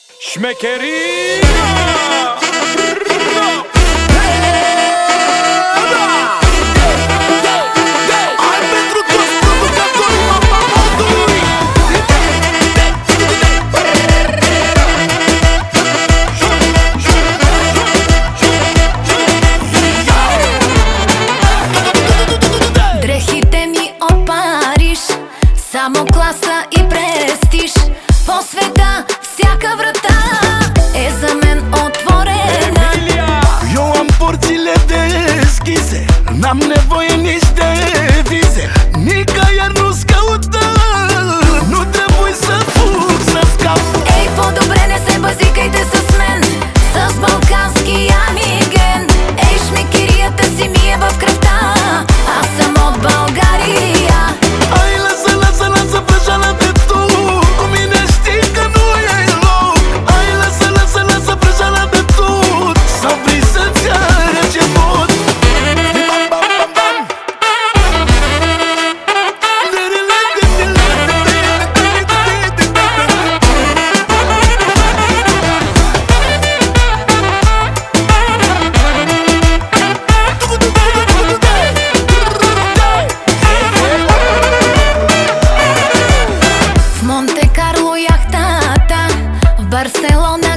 Șmecheria! Дрехите ми от Париж, само класа и престиж. По света всяка врата e за мен otvorena. Eu am porțile deschise, n-am nevoie nici de vize. Nicăieri nu-ți căută, nu trebuie să fug, să scap. Ей, по-добре не се базикайте с мен, с балканския ми ген. Ей, шмекерията си ми е в кръвта, аз съм от България. Hai, lasă, lasă, lasă vrăjeala de tu, cu mine știi că nu e loc. Hai, lasă, lasă, lasă vrăjeala de tu, sau vrei să-ți arăt ce pot. Bam, bam, bam, bam. В Монте Карло яхтата, в Барселона